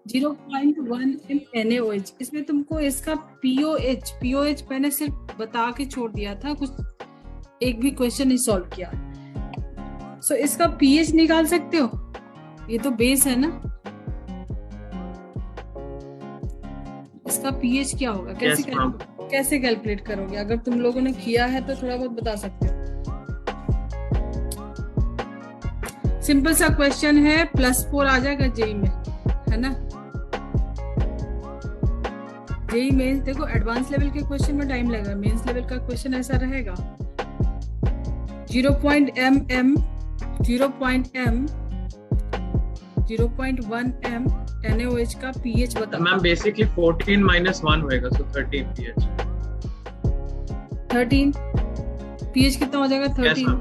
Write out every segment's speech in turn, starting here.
0.1 NaOH। इसमें तुमको इसका पीओएच मैंने सिर्फ बता के छोड़ दिया था, कुछ एक भी क्वेश्चन नहीं सॉल्व किया। सो इसका पीएच निकाल सकते हो, ये तो बेस है ना। इसका पीएच क्या होगा, कैसे कैलकुलेट करोगे? अगर तुम लोगों ने किया है तो थोड़ा बहुत बता सकते हो। सिंपल सा क्वेश्चन है, +4 आ जाएगा जेई में, है ना। जेई मेंस देखो, एडवांस लेवल के क्वेश्चन में टाइम लगेगा, मेंस लेवल का क्वेश्चन ऐसा रहेगा। 0.1 m NaOH का पीएच बताओ। मैम बेसिकली 14 - 1 होएगा, सो 13 पीएच। 13 पीएच कितना हो जाएगा? 13।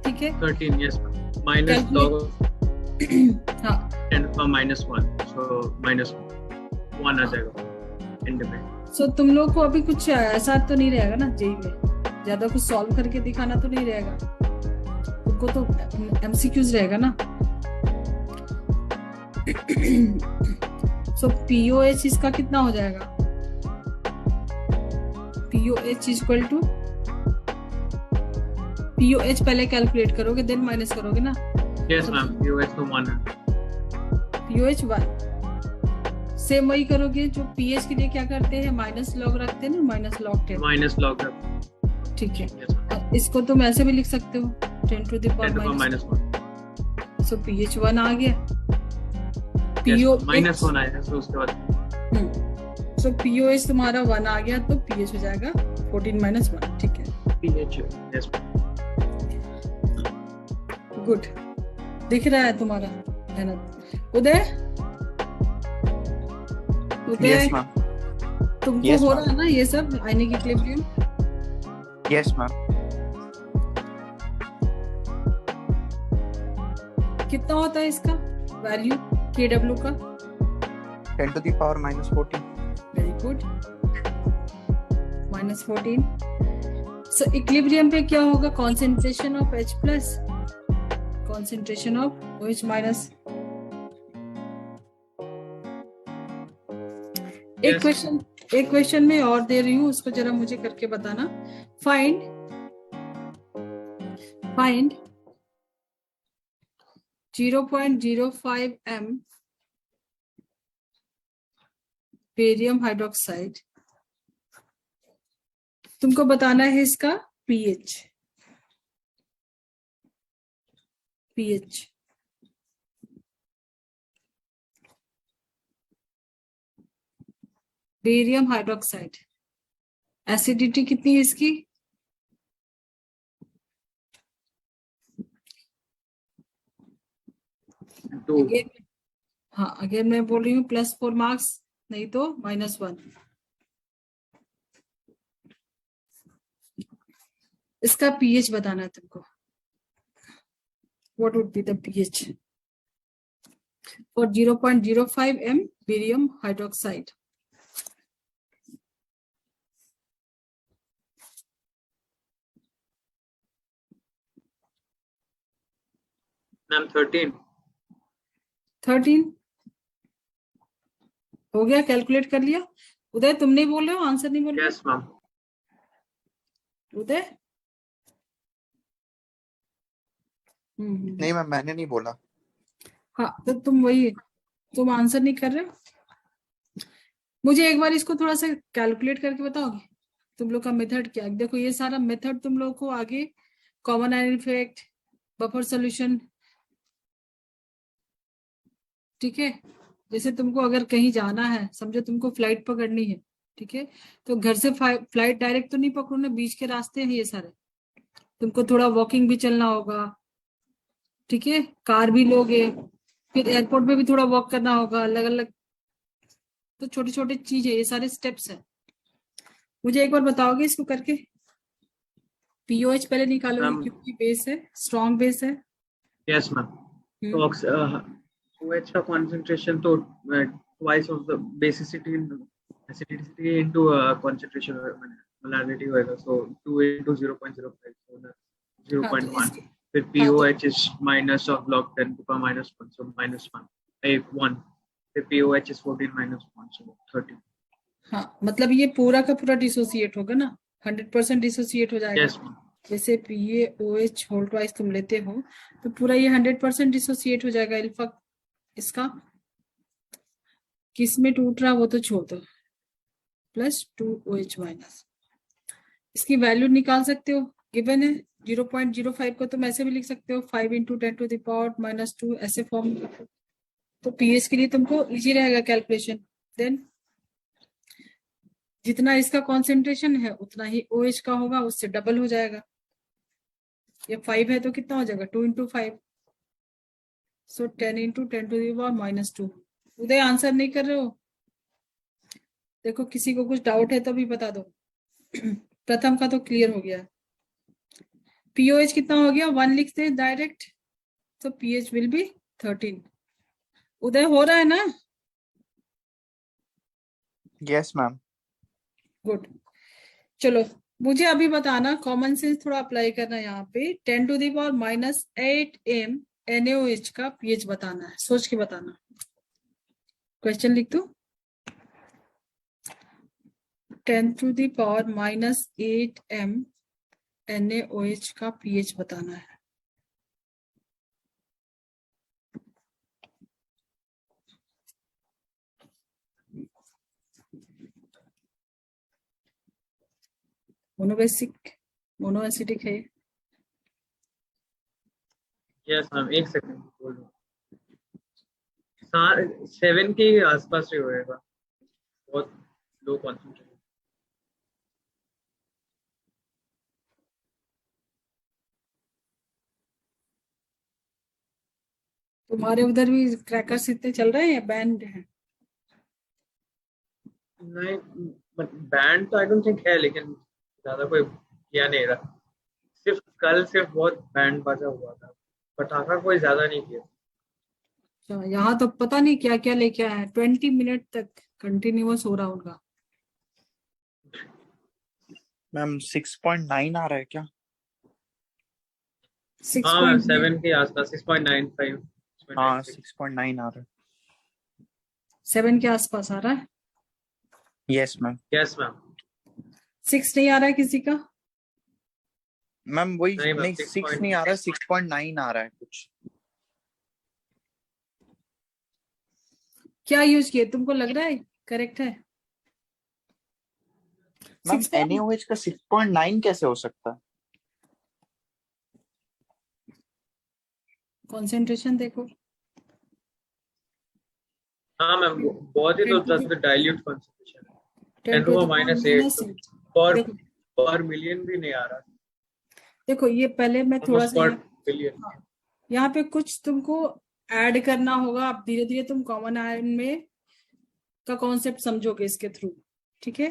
ठीक है, 13 यस माइनस log हाँ 10 का -1, सो -1 आ जाएगा एंड में। सो तुम लोग को अभी कुछ ऐसा तो नहीं रहेगा ना जेई में, ज्यादा कुछ सॉल्व करके दिखाना तो नहीं रहेगा, तुमको तो एमसीक्यूज रहेगा ना। सो पीओएच इसका कितना हो जाएगा? पीओएच इक्वल टू, पीओएच पहले कैलकुलेट करोगे देन माइनस करोगे ना। यस मैम, पीओएच तो 1 है। पीओएच 1 सेम वही करोगे जो पीएच के लिए क्या करते हैं, माइनस लॉग रखते हैं ना, -log 10। ठीक है, और इसको तुम ऐसे भी लिख सकते हो 10 to the power -1। So pH 1 आ गया, -1 आया, सो उसके बाद सो पीओएच तुम्हारा 1 आ गया, तो पीएच हो जाएगा 14 - 1। ठीक है, पीएच यस गुड, दिख रहा है तुम्हारा मेहनत। उदय यस मैम, तुमको yes, हो रहा है ना ये सब आयनिक इक्विलिब्रियम? Yes ma'am. कितना होता है इसका वैल्यू KW का? 10 to the power -14। Very good, -14। So equilibrium पे क्या होगा? Concentration of H plus concentration of OH minus. एक क्वेश्चन में और दे रही हूँ, उसको जरा मुझे करके बताना। फाइंड 0.05 m बेरियम हाइड्रोक्साइड, तुमको बताना है इसका पीएच। बेरियम हाइड्रोक्साइड एसिडिटी कितनी है इसकी? हाँ अगेन मैं बोल रही हूँ +4 मार्क्स, नहीं तो -1। इसका पीएच बताना है तुमको। What would be the pH for 0.05 m barium hydroxide? Ma'am 13 हो गया, कैलकुलेट कर लिया। उदय तुम नहीं बोल रहे हो, आंसर नहीं बोल रहे? Yes ma'am. उदय नहीं मैम, मैंने नहीं बोला। हाँ तो तुम आंसर नहीं कर रहे हो। मुझे एक बार इसको थोड़ा सा कैलकुलेट करके बताओगे तुम लोग का मेथड क्या है? देखो ये सारा मेथड तुम लोग को आगे common ion effect, buffer solution, ठीक है। जैसे तुमको अगर कहीं जाना है, समझो तुमको फ्लाइट पकड़नी है, ठीक है, तो घर से फ्लाइट डायरेक्ट तो नहीं पकड़ो ना, बीच के रास्ते हैं ये सारे, तुमको थोड़ा वॉकिंग भी चलना होगा, ठीक है, कार भी लोगे, फिर एयरपोर्ट में भी थोड़ा वॉक करना होगा, अलग अलग, तो छोटे छोटे चीज है, ये सारे स्टेप्स है। मुझे एक बार बताओगे इसको करके? पीओएच पहले निकालोगे क्योंकि बेस है, स्ट्रॉन्ग बेस है। यस मैम, तो OH का concentration तो twice of the basicity acidity into concentration molarity होएगा, so 2 into 0.05, so 0.1। फिर POH is minus of log 10 to the -1, so -1 1। the POH is 14 minus 1, so 30. हाँ, मतलब ये पूरा का पूरा डिसोसिएट होगा ना, 100% डिसोसिएट हो जाएगा। Yes, ma'am. जैसे PaOH होल ट्वाइस तुम लेते हो तो पूरा ये 100% डिसोसिएट हो जाएगा। अल्फा इसका किस में टूट रहा वो तो छोड़ दो, प्लस 2OH माइनस। इसकी वैल्यू निकाल सकते हो, गिवन है 0.05 को तुम ऐसे भी लिख सकते हो 5 × 10⁻⁻², ऐसे फॉर्म। तो पीएच के लिए तुमको इजी रहेगा कैलकुलेशन। देन जितना इसका कॉन्सेंट्रेशन है उतना ही OH का होगा, उससे डबल हो जाएगा। ये 5 है तो कितना हो जाएगा 2 × 5, सो 10 × 10⁻²। उदय आंसर नहीं कर रहे हो? देखो किसी को कुछ डाउट है तो भी बता दो। प्रथम का तो क्लियर हो गया। पीओएच कितना हो गया 1 लिखते हैं डायरेक्ट, तो पीएच विल बी 13। उदय हो रहा है ना? Yes ma'am. गुड। चलो मुझे अभी बताना, कॉमन सेंस थोड़ा अप्लाई करना यहाँ पे। 10⁻⁻8 m NaOH का पीएच बताना है, सोच के बताना। क्वेश्चन लिख दो। 10⁻⁻8 m NaOH का पीएच बताना है। मोनोबेसिक मोनोएसिडिक है। Yes, ma'am. एक सेकंड बोल दो। 7 के आसपास ही होएगा, बहुत लो कॉन्सेंट्रेशन। तुम्हारे उधर भी क्रैकर्स इतने चल रहे हैं या बैंड है? नहीं, बैंड तो आई डोंट थिंक है, लेकिन ज्यादा कोई किया नहीं रहा। सिर्फ बहुत बैंड बजा हुआ था, पटाखा कोई ज्यादा नहीं किया। अच्छा, यहाँ तो पता नहीं क्या क्या लेके आया है। 20 मिनट तक कंटिन्यूअस हो रहा होगा। मैम 6.9 आ रहा है क्या? हाँ मैम, 7 के आसपास 6.95। हाँ 6.9 आ रहा है। 7 के आसपास आ रहा है। Yes ma'am. Yes ma'am. 6 नहीं आ रहा है किसी का? मैम वही नहीं मैम, नहीं 6 नहीं आ रहा है, 6.9 आ रहा है कुछ। क्या यूज किए, तुमको लग रहा है करेक्ट है? मैम 6 NaOH का 6.9 कैसे हो सकता है? कंसंट्रेशन देखो। हाँ मैम, बहुत ही तो ज्यादा डाइल्यूट कंसंट्रेशन है। 10⁻⁻8 देखो पर मिलियन भी नहीं आ रहा। देखो ये पहले मैं थोड़ा सा बिलियन। यहाँ पे कुछ तुमको ऐड करना होगा। अब धीरे धीरे तुम कॉमन आयन में का कॉन्सेप्ट समझोगे इसके थ्रू, ठीक है।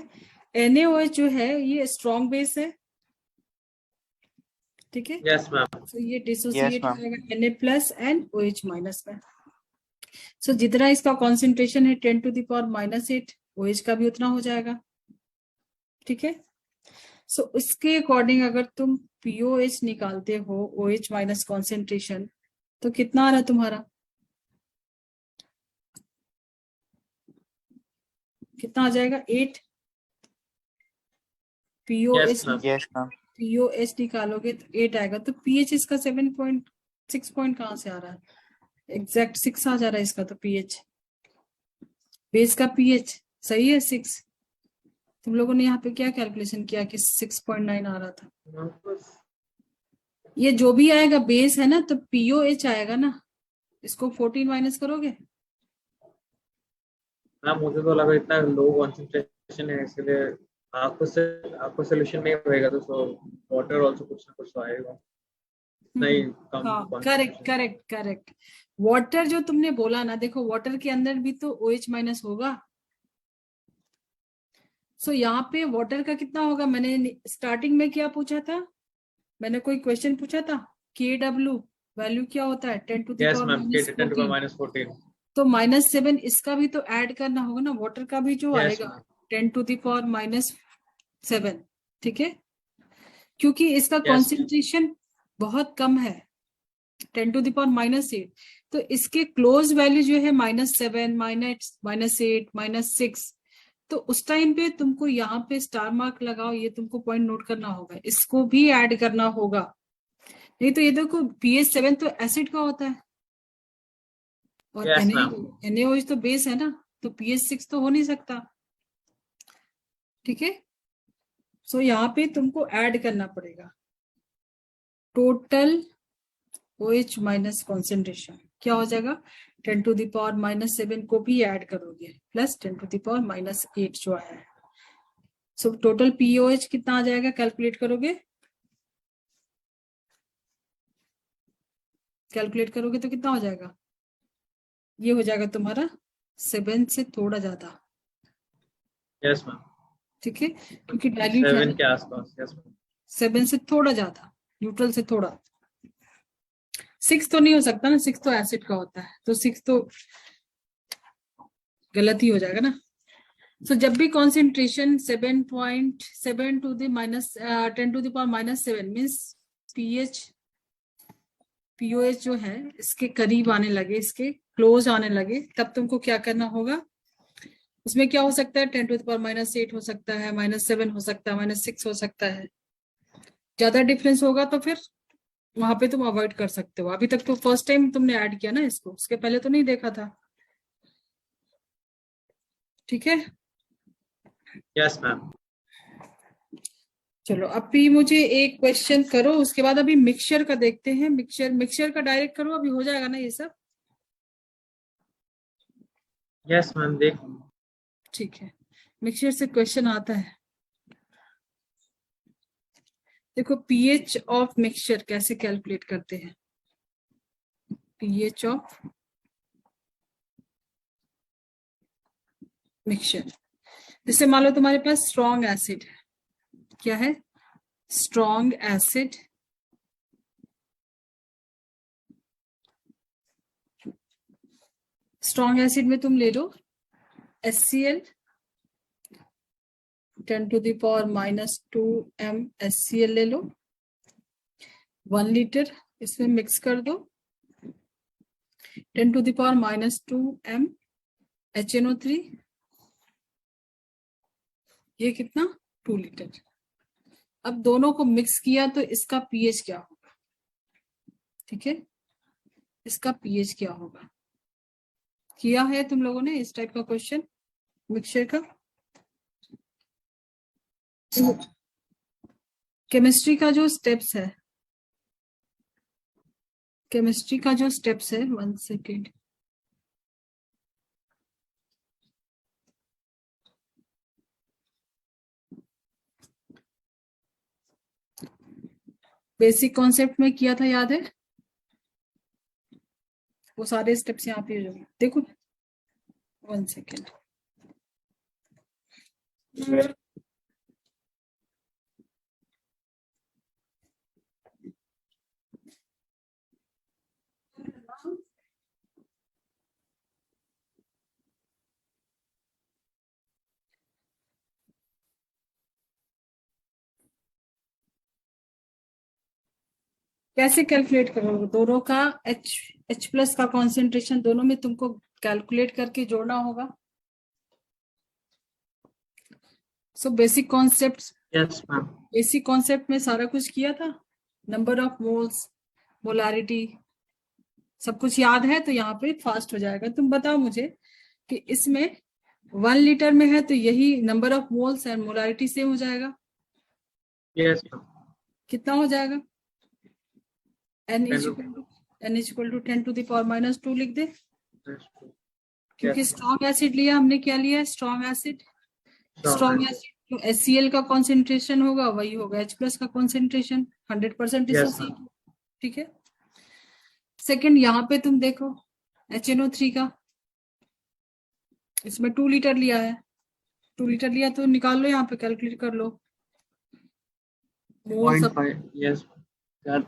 NaOH जो है ये स्ट्रॉन्ग बेस है, ठीक है। Yes ma'am. तो ये डिसोसिएट हो ma'am. जाएगा Na+ एंड OH- में। सो जितना इसका कॉन्सेंट्रेशन है 10⁻⁻8, OH का भी उतना हो जाएगा, ठीक है। सो इसके अकॉर्डिंग अगर तुम POH निकालते हो OH- कॉन्सेंट्रेशन, तो कितना आ रहा है तुम्हारा? कितना आ जाएगा? 8। Yes ma'am. POH निकालोगे तो 8 आएगा। तो pH इसका 7.6 पॉइंट कहाँ से आ रहा है? एग्जैक्ट 6 आ जा रहा है इसका। तो pH बेस का pH सही है 6। तुम लोगों ने यहाँ पे क्या कैलकुलेशन किया कि 6.9 आ रहा था? ये जो भी आएगा बेस है ना, तो POH आएगा ना। इसको 14 माइनस करोगे। मैम मुझे तो लगा इतना लो कंसंट्रेशन है, इसलिए आपको सोल्यूशन नहीं होएगा तो वाटर आल्सो कुछ ना कुछ तो आएगा। नहीं कम। हाँ करेक्ट। वाटर जो तुमने बोला ना, देखो वाटर के अंदर भी तो OH- होगा। सो यहाँ पे वाटर का कितना होगा? मैंने स्टार्टिंग में क्या पूछा था? मैंने कोई क्वेश्चन पूछा था, KW वैल्यू क्या होता है? 10⁻⁻14। तो -7 इसका भी तो ऐड करना होगा ना, वाटर का भी जो आएगा 10⁻⁻7, ठीक है। क्योंकि इसका कॉन्सेंट्रेशन बहुत कम है 10⁻⁻8। तो इसके क्लोज वैल्यू जो है -7, -8, -6, तो उस टाइम पे तुमको यहाँ पे स्टार मार्क लगाओ, ये तुमको पॉइंट नोट करना होगा, इसको भी ऐड करना होगा। नहीं तो ये देखो pH 7 तो एसिड का होता है और Yes, ma'am. NaOH तो बेस है ना, तो pH 6 तो हो नहीं सकता। ठीक है, सो यहाँ पे तुमको ऐड करना पड़ेगा टोटल OH माइनस कॉन्सेंट्रेशन, क्या हो जाएगा 10⁻⁻7 को भी ऐड करोगे प्लस 10⁻⁻8 जो आया है। सो टोटल POH कितना आ जाएगा, कैलकुलेट करोगे, कैलकुलेट करोगे तो कितना हो जाएगा, ये हो जाएगा तुम्हारा 7 से थोड़ा ज्यादा। Yes, ma'am. ठीक है, क्योंकि डाइल्यूट 7 के आसपास। Yes, ma'am. 7 से थोड़ा ज्यादा, न्यूट्रल से थोड़ा। 6 तो नहीं हो सकता ना, 6 तो एसिड का होता है, तो 6 तो गलत ही हो जाएगा ना। सो जब भी concentration 7.7 to the minus 10⁻⁻7 means POH जो है इसके करीब आने लगे, इसके क्लोज आने लगे, तब तुमको क्या करना होगा, उसमें क्या हो सकता है 10⁻⁻8 हो सकता है, -7 हो सकता है, -6 हो सकता है। ज्यादा डिफरेंस होगा तो फिर वहां पे तुम अवॉइड कर सकते हो। अभी तक तो फर्स्ट टाइम तुमने ऐड किया ना इसको, उसके पहले तो नहीं देखा था। ठीक है, Yes, ma'am. चलो अभी मुझे एक क्वेश्चन करो, उसके बाद अभी मिक्सचर का देखते हैं। मिक्सचर का डायरेक्ट करो, अभी हो जाएगा ना ये सब। Yes, ma'am. देख। ठीक है, मिक्सचर से क्वेश्चन आता है। देखो पीएच ऑफ मिक्सचर कैसे कैलकुलेट करते हैं, पीएच ऑफ मिक्सचर। जैसे मान लो तुम्हारे पास स्ट्रॉन्ग एसिड है, क्या है स्ट्रॉन्ग एसिड, स्ट्रॉन्ग एसिड में तुम ले लो HCl 10⁻⁻2 m HCl ले लो, 1 लीटर इसमें मिक्स कर दो, 10⁻⁻2 m HNO3, ये कितना 2 लीटर। अब दोनों को मिक्स किया तो इसका पीएच क्या होगा, ठीक है, इसका पीएच क्या होगा। किया है तुम लोगों ने इस टाइप का क्वेश्चन मिक्सचर का। केमिस्ट्री का जो स्टेप्स है, केमिस्ट्री का जो स्टेप्स है, 1 सेकेंड, बेसिक कॉन्सेप्ट में किया था, याद है, वो सारे स्टेप्स यहाँ पे हो, देखो 1 सेकेंड। कैसे कैलकुलेट करोगे, दोनों का H प्लस का कॉन्सेंट्रेशन दोनों में तुमको कैलकुलेट करके जोड़ना होगा। So basic concept, Yes, ma'am. Basic concept में सारा कुछ किया था, नंबर ऑफ मोल्स, मोलारिटी, सब कुछ याद है, तो यहाँ पे फास्ट हो जाएगा। तुम बताओ मुझे कि इसमें 1 लीटर में है तो यही number of moles and molarity same हो जाएगा, Yes, ma'am. कितना हो जाएगा, n Ten इक्वल टू 10⁻⁻2 लिख दे, Yes. क्योंकि Yes. स्ट्रॉन्ग एसिड लिया हमने, क्या लिया है स्ट्रॉन्ग एसिड, स्ट्रॉन्ग एसिड जो HCl का कॉन्सेंट्रेशन होगा वही होगा H प्लस का कॉन्सेंट्रेशन, 100% Yes, डिसोसिएट। ठीक है, सेकंड यहाँ पे तुम देखो HNO3 का, इसमें 2 लीटर लिया है, 2 लीटर लिया तो निकाल लो, यहाँ पे कैलकुलेट कर लो मोल सब। 0.5. Yes. That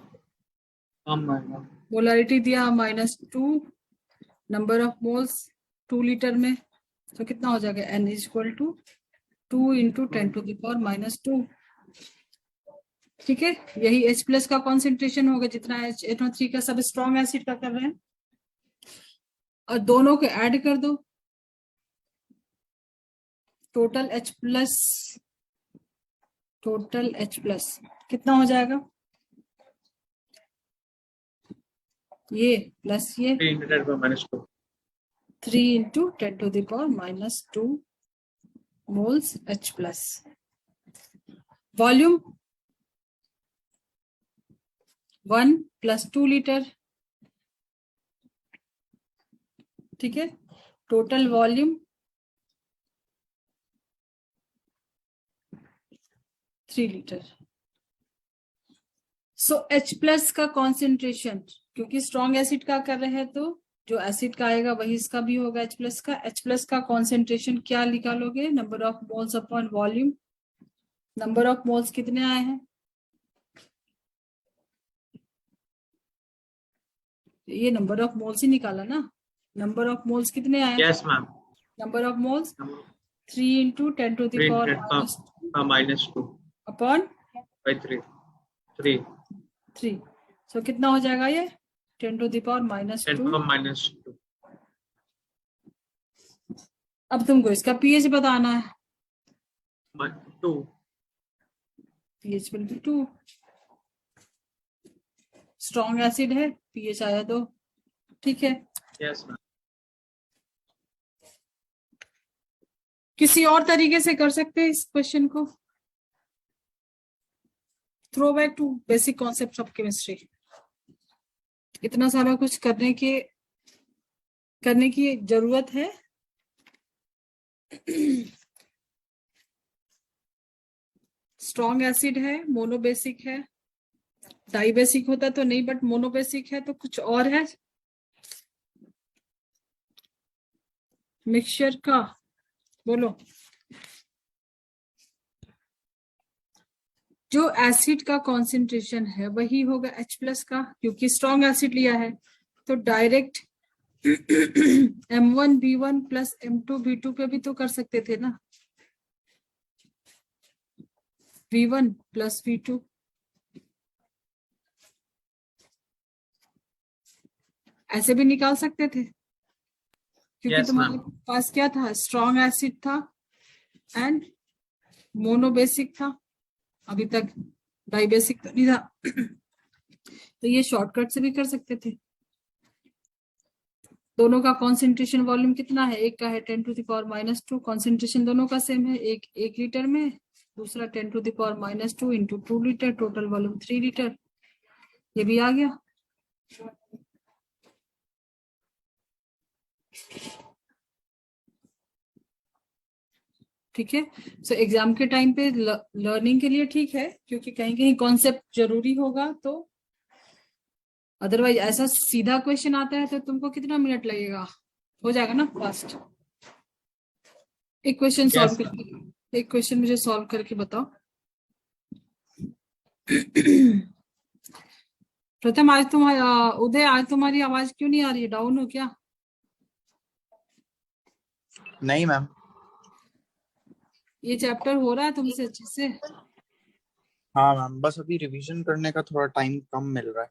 कम आएगा। मोलारिटी दिया -2, नंबर ऑफ मोल्स 2 लीटर में, तो कितना हो जाएगा n इक्वल टू 2 इंटू 10⁻⁻2। ठीक है, यही H प्लस का कॉन्सेंट्रेशन होगा जितना HNO3 का, सब स्ट्रॉन्ग एसिड का कर रहे हैं। और दोनों को ऐड कर दो, टोटल H प्लस कितना हो जाएगा? ये प्लस ये 3 into 10 power minus 2. 3 into 10 to the power minus 2 moles H plus. Volume 1 plus 2 litre, ठीक है। Total volume 3 litre. So H plus का कॉन्सेंट्रेशन, क्योंकि स्ट्रॉन्ग एसिड का कर रहे हैं तो जो एसिड का आएगा वही इसका भी होगा H प्लस का। H प्लस का कॉन्सेंट्रेशन क्या निकालोगे? Number of moles upon volume. Number of moles कितने आए हैं? ये नंबर ऑफ मोल्स ही निकाला ना। नंबर ऑफ मोल्स कितने आए? Yes, ma'am. Number of moles 3 into 10 to the 3 power into 10 power minus 2 upon by 3. 3. 3। सो कितना हो जाएगा ये? 10 to the power minus 10 2। power minus 2. अब तुमको इसका pH बताना है। 2. pH will be 2। Strong acid है, pH आया 2, ठीक है। Yes, ma'am. किसी और तरीके से कर सकते हैं इस क्वेश्चन को। Throw back to basic concept of chemistry. इतना सारा कुछ करने की जरूरत है? स्ट्रॉन्ग एसिड है, मोनोबेसिक है, डाइबेसिक होता तो नहीं, बट मोनोबेसिक है तो कुछ और है। मिक्सचर का बोलो। जो एसिड का कॉन्सेंट्रेशन है वही होगा H प्लस का, क्योंकि स्ट्रॉन्ग एसिड लिया है तो डायरेक्ट M1B1 प्लस M2B2 पे भी तो कर सकते थे ना। V1 प्लस V2, ऐसे भी निकाल सकते थे, क्योंकि Yes, तुम्हारे ma'am. पास क्या था? स्ट्रॉन्ग एसिड था एंड मोनोबेसिक था, अभी तक डाइबेसिक तो नहीं था। तो ये शॉर्टकट से भी कर सकते थे। दोनों का कॉन्सेंट्रेशन वॉल्यूम कितना है? एक का है 10 to the power minus 2, concentration दोनों का सेम है, एक लीटर में, दूसरा 10 to the power minus 2 into 2 litre, total volume 3 litre. ये भी आ गया। ठीक है। सो एग्जाम के टाइम पे लर्निंग के लिए ठीक है, क्योंकि कहीं कहीं कॉन्सेप्ट जरूरी होगा, तो अदरवाइज ऐसा सीधा क्वेश्चन आता है तो तुमको कितना मिनट लगेगा? हो जाएगा ना फास्ट। एक क्वेश्चन सॉल्व Yes, करके, एक क्वेश्चन मुझे सॉल्व करके बताओ। प्रथम, आज तुम्हारा उदय, आज तुम्हारी आवाज क्यों नहीं आ रही है? डाउन हो क्या? नहीं मैम। ये चैप्टर हो रहा है तुमसे अच्छे से? हाँ मैम, बस अभी रिवीजन करने का थोड़ा टाइम कम मिल रहा है।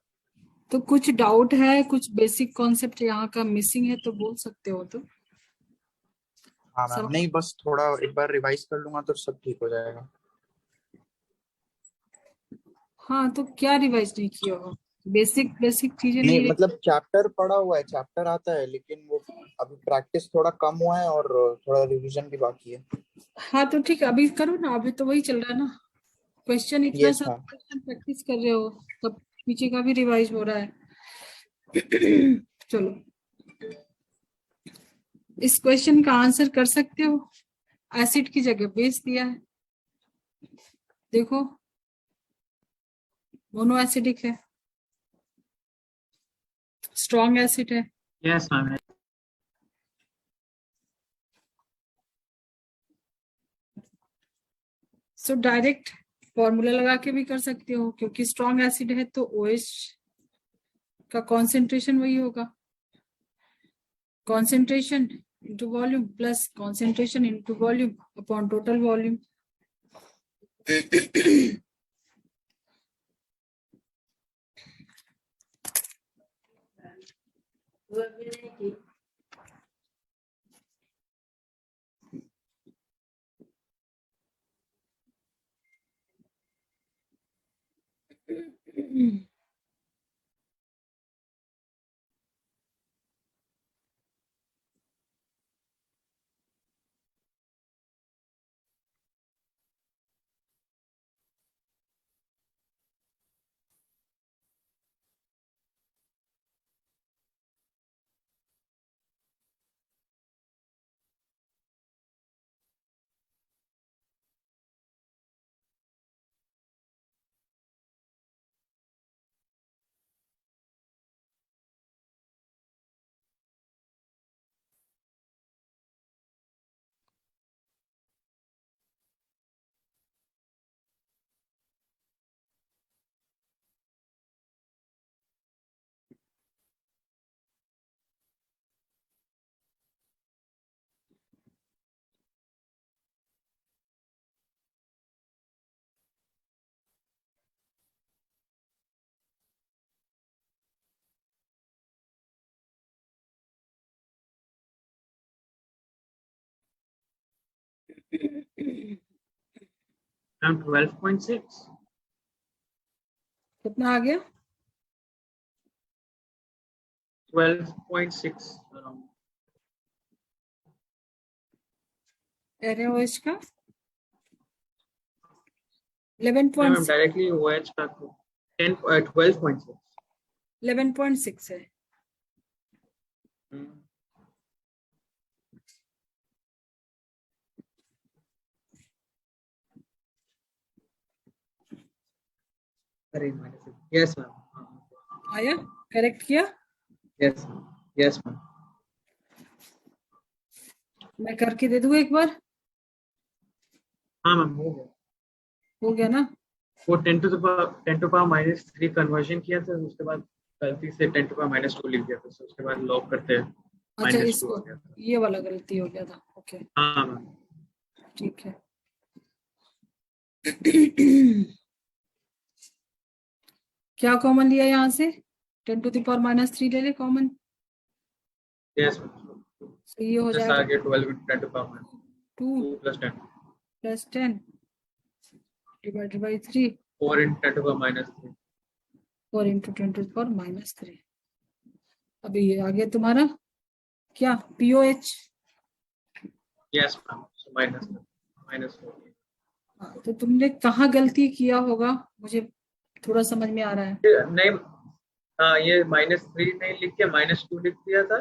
तो कुछ डाउट है, कुछ बेसिक कॉन्सेप्ट यहाँ का मिसिंग है तो बोल सकते हो। तो हाँ मैम, सब नहीं बस थोड़ा एक बार रिवाइज कर लूंगा तो सब ठीक हो जाएगा। हाँ, तो क्या रिवाइज नहीं किया हो? बेसिक बेसिक चीजें नहीं नहीं रही? मतलब चैप्टर पढ़ा हुआ है, चैप्टर आता है, लेकिन वो अभी प्रैक्टिस थोड़ा कम हुआ है और थोड़ा रिवीजन भी बाकी है। हाँ तो ठीक है, अभी करो ना, अभी तो वही चल रहा है ना। क्वेश्चन इतना यस सारा मैम। क्वेश्चन प्रैक्टिस कर रहे हो, तब पीछे का भी रिवाइज हो रहा है। चलो, इस क्वेश्चन का आंसर कर सकते हो। एसिड की जगह बेस दिया है, देखो मोनो एसिडिक है, स्ट्रॉन्ग एसिड है। yes, ma'am. So direct formula लगा के भी कर सकते हो, क्योंकि स्ट्रॉन्ग एसिड है तो OH का कॉन्सेंट्रेशन वही होगा, concentration into volume plus concentration into volume upon total volume. Ma'am 12.6 कितना आ गया? 12.6 around. NaOH का मैम 11.6 डायरेक्टली OH का 12.6. 11.6 है। अरे यस मैम. आया? करेक्ट किया? Yes yes ma'am. मैं करके दे दूँ एक बार? हाँ मैम हो गया. हो गया ना? वो 10 to the power -3 कन्वर्जन किया था, उसके बाद गलती से 10 to the power -2 लिख दिया था, so उसके बाद लॉक करते हैं अच्छा, -2 इसको आ गया था. ये वाला गलती हो गया था। ओके, हाँ मैम. ठीक है। क्या कॉमन लिया यहाँ से? 10 to the power -3 ले ले कॉमन, यस मैम. तो ये हो प्लस जाएगा आ गया 12 into 10 to the power 2 2 + 10 + 10 divided by 3 4 into 10 to the power -3. 4 into 10 to the power -3। अभी ये आ गया तुम्हारा क्या? POH। Yes ma'am. सो -4. हाँ, तो तुमने कहाँ गलती किया होगा, मुझे थोड़ा समझ में आ रहा है। नहीं, हाँ ये -3 नहीं लिख के -2 लिख दिया था.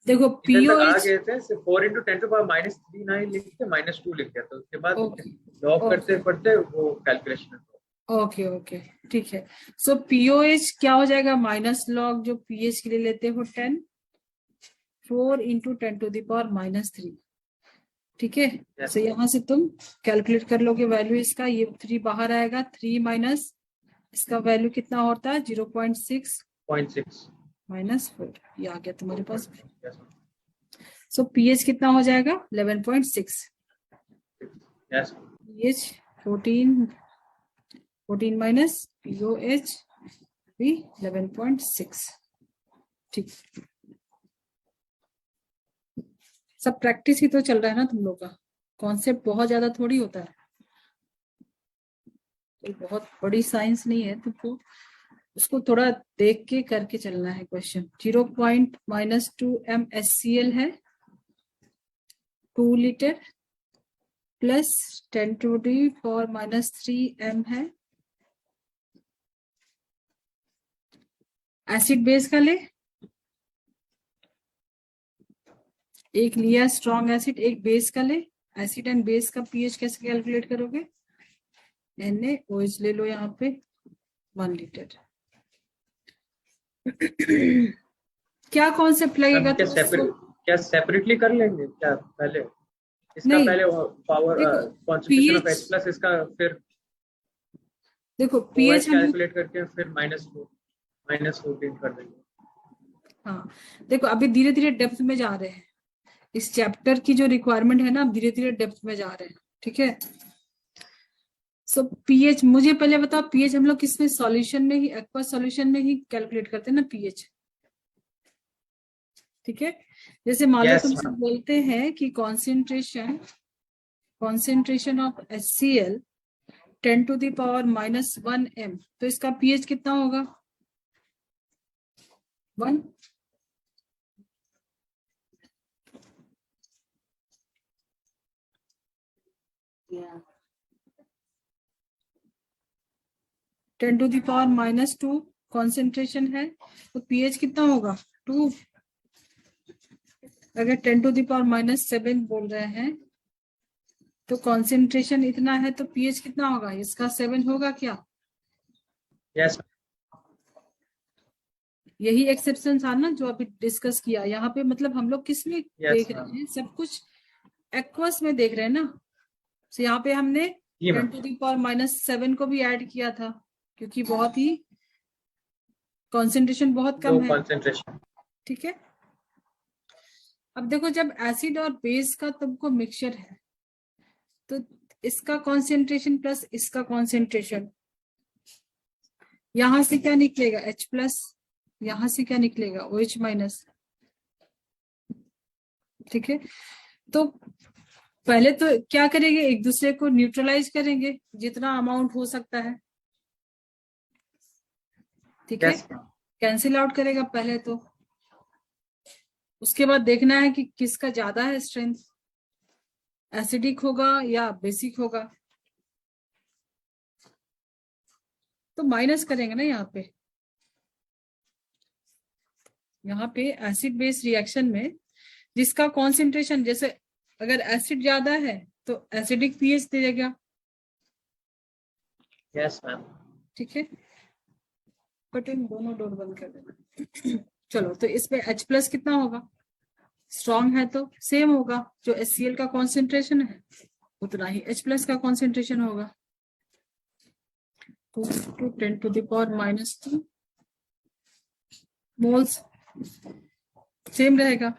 देखो इधर तक आ POH। गए थे, सिर्फ 4 into 10 to the power -3 नहीं लिख के -2 लिख दिया था. उसके बाद ओके लॉक करते ओके पढ़ते वो कैलकुलेशन. ओके ओके, ठीक है। सो POH क्या हो जाएगा? माइनस लॉग जो PH के लिए लेते हो 10, 4 into 10 to the power -3। ठीक है, Yes. सो यहाँ से तुम कैलकुलेट कर लोगे वैल्यू इसका। ये 3 बाहर आएगा, 3 माइनस इसका वैल्यू कितना होता है? 0.6 0.6 -4। ये आ गया तुम्हारे पास। Yes, ma'am. सो PH कितना हो जाएगा? 11.6। Yes. PH 14 माइनस POH भी 11.6। ठीक, सब प्रैक्टिस ही तो चल रहा है ना तुम लोग का, कॉन्सेप्ट बहुत ज्यादा थोड़ी होता है, कोई बहुत बड़ी साइंस नहीं है, तुमको उसको थोड़ा देख के करके चलना है। क्वेश्चन 0.-2 MSCl है, 2 litre plus 10 to the power -3 M है। एसिड बेस का ले, एक लिया स्ट्रॉन्ग एसिड, एक बेस का ले। एसिड एंड बेस का पीएच कैसे कैलकुलेट करोगे? NaOH ले लो यहाँ पे 1 लीटर। क्या कॉन्सेप्ट लगेगा? क्या सेपरेटली कर लेंगे क्या पहले? इसका नहीं, पहले power concentration of H plus इसका फिर देखो OH पीएच हम, कैलकुलेट करके फिर -14 कर देंगे. हाँ देखो अभी धीरे धीरे डेप्थ में जा रहे हैं, इस चैप्टर की जो रिक्वायरमेंट है ना, अब धीरे धीरे डेप्थ में जा रहे हैं। ठीक है, सो पीएच मुझे पहले बताओ, पीएच हम लोग किसमें? सॉल्यूशन में ही, एक्वा सॉल्यूशन में ही कैलकुलेट करते हैं ना पीएच। ठीक है, जैसे मान लो तुमसे बोलते हैं कि concentration of HCl 10 to the power -1 m, तो इसका pH कितना होगा? 1। Ten to the power -2 concentration है, तो pH कितना होगा? 2। अगर 10 टू द पावर -7 बोल रहे हैं तो कॉन्सेंट्रेशन इतना है, तो pH कितना होगा? इसका 7 होगा क्या? यस यही एक्सेप्शन था ना जो अभी डिस्कस किया। यहाँ पे मतलब हम लोग किस में देख रहे हैं? सब कुछ एक्वस में देख रहे हैं ना। तो यहाँ पे हमने जी 10 मैम। टू द पावर -7 को भी ऐड किया था, क्योंकि बहुत ही कॉन्सेंट्रेशन बहुत कम है। कॉन्सेंट्रेशन। ठीक है। अब देखो, जब एसिड और बेस का तुमको मिक्सचर है, तो इसका कॉन्सेंट्रेशन प्लस इसका कॉन्सेंट्रेशन, यहां से क्या निकलेगा? H+, यहां से क्या निकलेगा? OH-। ठीक है। तो पहले तो क्या करेंगे? एक दूसरे को न्यूट्रलाइज करेंगे जितना अमाउंट हो सकता है। ठीक है। Yes ma'am. कैंसिल आउट करेगा पहले तो, उसके बाद देखना है कि किसका ज्यादा है स्ट्रेंथ, एसिडिक होगा या बेसिक होगा। तो माइनस करेंगे ना यहाँ पे एसिड बेस रिएक्शन में जिसका कॉन्सेंट्रेशन, जैसे अगर एसिड ज्यादा है तो एसिडिक pH देगा। Yes ma'am. ठीक है। बट इन दोनों डोर बंद कर देना। चलो, तो इसमें H+ कितना होगा? स्ट्रॉन्ग है तो सेम होगा, जो HCl का कॉन्सेंट्रेशन है उतना ही H+ का कॉन्सेंट्रेशन होगा। 2 to 10 to the power -2 moles same रहेगा।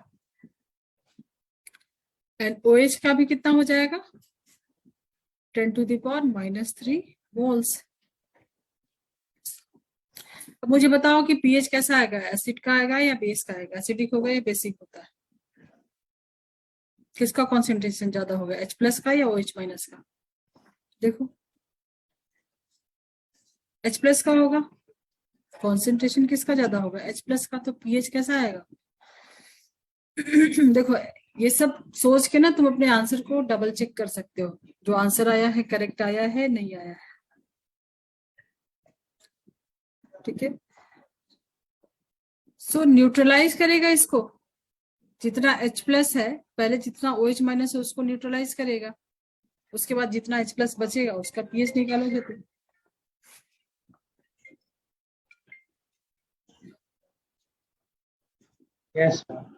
एंड OH का भी कितना हो जाएगा? 10 to the power -3 मोल्स। अब मुझे बताओ कि pH कैसा आएगा? एसिड का आएगा या बेस का आएगा? एसिडिक होगा या बेसिक होता है? किसका कॉन्सेंट्रेशन ज्यादा होगा? H+ का या OH- का? देखो, H+ का होगा। कॉन्सेंट्रेशन किसका ज्यादा होगा? H+ का। तो pH कैसा आएगा? देखो, ये सब सोच के ना तुम अपने आंसर को डबल चेक कर सकते हो, जो आंसर आया है करेक्ट आया है नहीं आया है। ठीक है। सो न्यूट्रलाइज करेगा इसको, जितना H+ है पहले, जितना OH- है उसको न्यूट्रलाइज करेगा, उसके बाद जितना H+ बचेगा उसका pH निकालोगे तुम। Yes ma'am.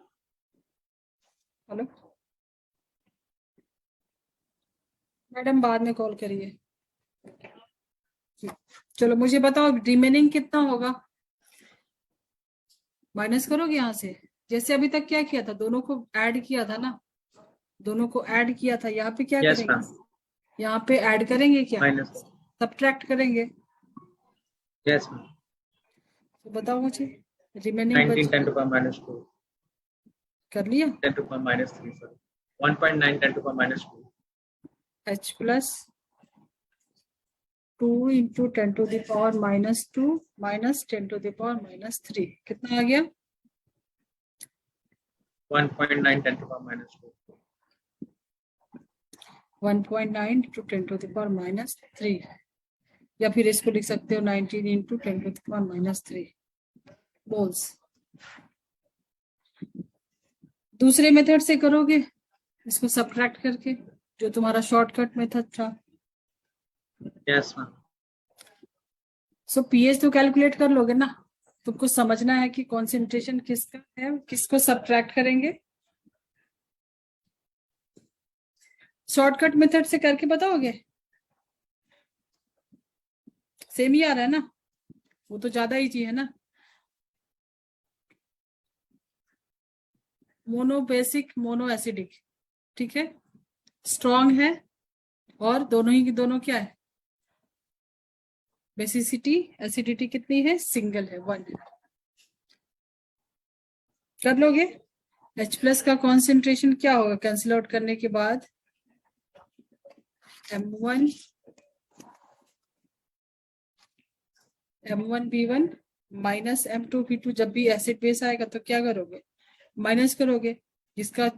हेलो मैडम, बाद में कॉल करिए। चलो मुझे बताओ रिमेनिंग कितना होगा? माइनस करोगे यहाँ से, जैसे अभी तक क्या किया था? दोनों को ऐड किया था ना, दोनों को ऐड किया था। यहाँ पे क्या यस करेंगे? मैम। यहाँ पे ऐड करेंगे क्या? माइनस। सब्ट्रैक्ट करेंगे। Yes ma'am. तो बताओ मुझे रिमेनिंग 19 बच 10 to power -2 कर लिया। 10 to power -3 sorry 1.9 10 to power -2 H+ 2 into 10 to the power -2 minus 10 to the power -3 कितना आ गया? 1.9 10 to power -2 1.9 to 10 to the power -3, या फिर इसको लिख सकते हो 19 into 10 to the power -3 moles. दूसरे मेथड से करोगे इसको सब्ट्रैक्ट करके, जो तुम्हारा शॉर्टकट मेथड था। Yes ma'am. सो pH तो कैलकुलेट कर लोगे ना, तुमको समझना है कि कॉन्सेंट्रेशन किसका है, किसको सब्ट्रैक्ट करेंगे। शॉर्टकट मेथड से करके बताओगे? सेम ही आ रहा है ना, वो तो ज्यादा इजी है ना। Mono basic, mono acidic. ठीक है। स्ट्रॉन्ग है और दोनों ही की दोनों क्या है? बेसिसिटी, एसिडिटी कितनी है? सिंगल है, 1 है। कर लोगे? H+ का कॉन्सेंट्रेशन क्या होगा कैंसिल आउट करने के बाद? M1 M1V1 minus M2V2। जब भी एसिड बेस आएगा तो क्या करोगे, माइनस करोगे, जिसका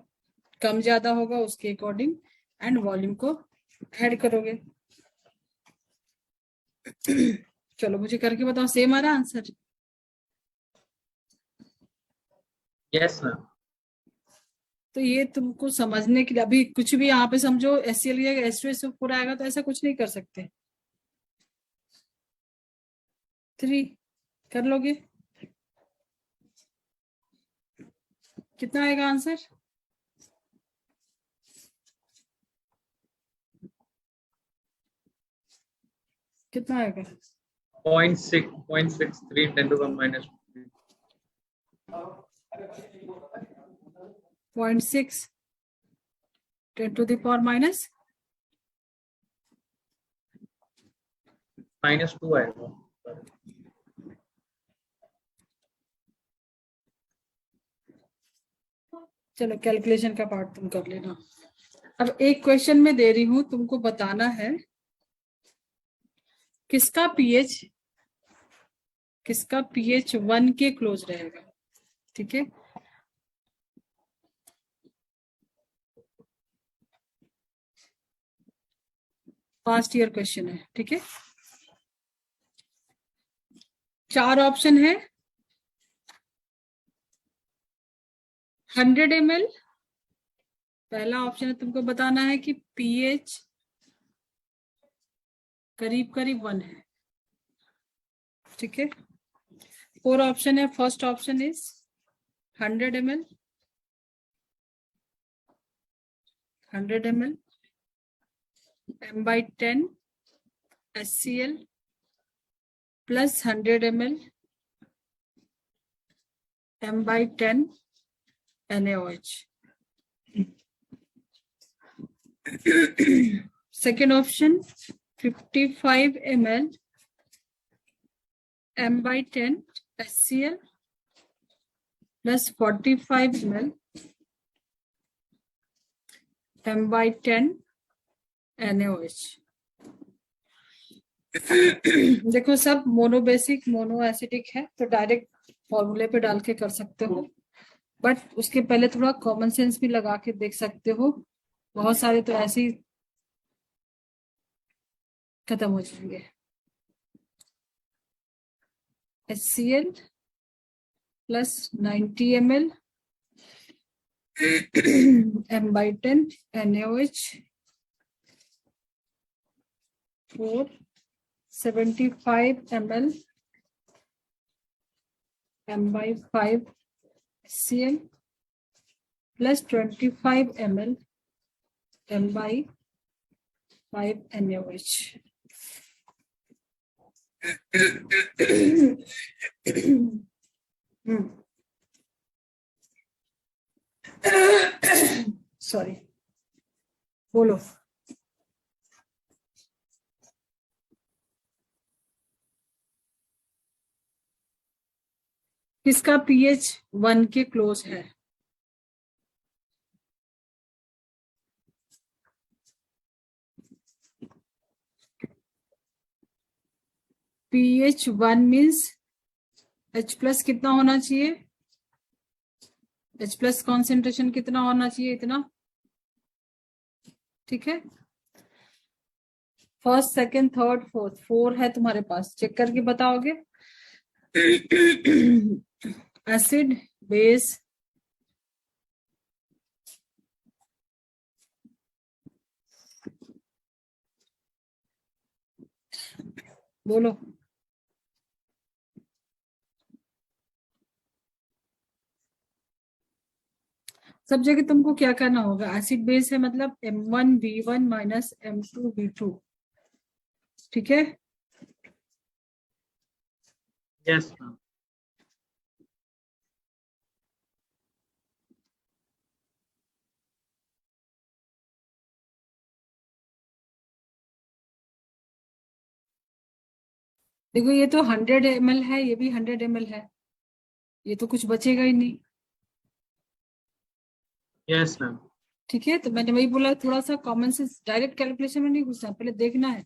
कम ज्यादा होगा उसके अकॉर्डिंग, एंड वॉल्यूम को ऐड करोगे। चलो मुझे करके बताओ, सेम आ रहा आंसर? Yes ma'am. तो ये तुमको समझने के लिए, अभी कुछ भी यहाँ पे समझो HCl या H2SO4 आएगा तो ऐसा कुछ नहीं कर सकते। 3 कर लोगे? कितना आएगा आंसर? कितना आएगा? 0.63 10 to the minus 0.6 10 to the power minus -2 आएगा। चलो कैलकुलेशन का पार्ट तुम कर लेना। अब एक क्वेश्चन में दे रही हूं, तुमको बताना है किसका पीएच 1 के क्लोज रहेगा। ठीक है, फास्ट ईयर क्वेश्चन है। ठीक है, 4 ऑप्शन है। 100 ml पहला ऑप्शन है, तुमको बताना है कि पीएच करीब करीब 1 है। ठीक है, 4 ऑप्शन है। First option is 100 ml, 100 ml M/10 HCl plus 100 ml M/10 NaOH। Second option 55 ml M/10 HCl plus 45 ml M/10 NaOH। देखो सब मोनोबेसिक मोनो एसिडिक है, तो डायरेक्ट फॉर्मूले पे डाल के कर सकते हो, बट उसके पहले थोड़ा कॉमन सेंस भी लगा के देख सकते हो। बहुत सारे तो ऐसे ही खत्म हो जाएंगे। HCl plus 90 ml M/10 NaOH for 75 ml M/5 HCl plus 25 ml M/5 NaOH। Sorry, बोलो। किसका पीएच 1 के क्लोज है? pH 1 मीन्स H प्लस कितना होना चाहिए, H प्लस कॉन्सेंट्रेशन कितना होना चाहिए, इतना। ठीक है, फर्स्ट सेकंड थर्ड फोर्थ 4 है तुम्हारे पास, चेक करके बताओगे। एसिड बेस बोलो। सब जगह तुमको क्या करना होगा, एसिड बेस है मतलब M1V1 माइनस M2V2। ठीक है, यस मैम। देखो ये तो 100 ml है, ये भी 100 ml है, ये तो कुछ बचेगा ही नहीं। Yes ma'am. ठीक है, तो मैंने वही बोला, थोड़ा सा कॉमन सेंस, डायरेक्ट कैलकुलेशन में नहीं घुसना, पहले देखना है।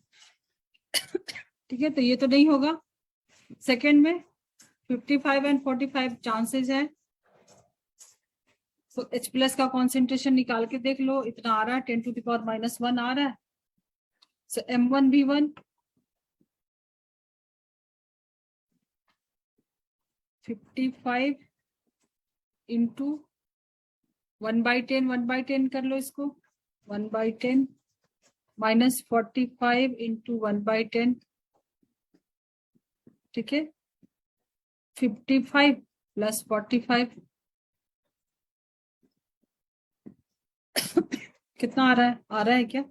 ठीक है, तो ये तो नहीं होगा, सेकेंड में 55 एंड 45 चांसेस है। तो H प्लस का कॉन्सेंट्रेशन निकाल के देख लो, इतना आ रहा है 10 to the power -1 आ रहा है। सो M1V1 55 इंटू 1/10, 1/10 कर लो इसको, 1/10 माइनस 45 इंटू 1/10, ठीक है, 55 प्लस 45 कितना आ रहा है क्या?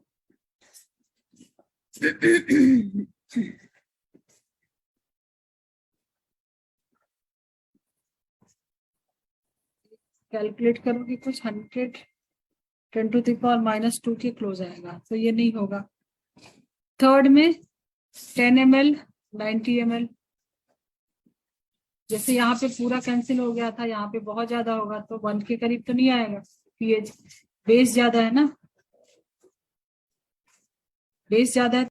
कैलकुलेट करोगे कुछ 100 10 to the power -2 के क्लोज आएगा, तो ये नहीं होगा। थर्ड में 10 ml 90 ml, जैसे यहाँ पे पूरा कैंसिल हो गया था, यहाँ पे बहुत ज्यादा होगा तो 1 के करीब तो नहीं आएगा, पीएच बेस ज्यादा है ना, बेस ज्यादा है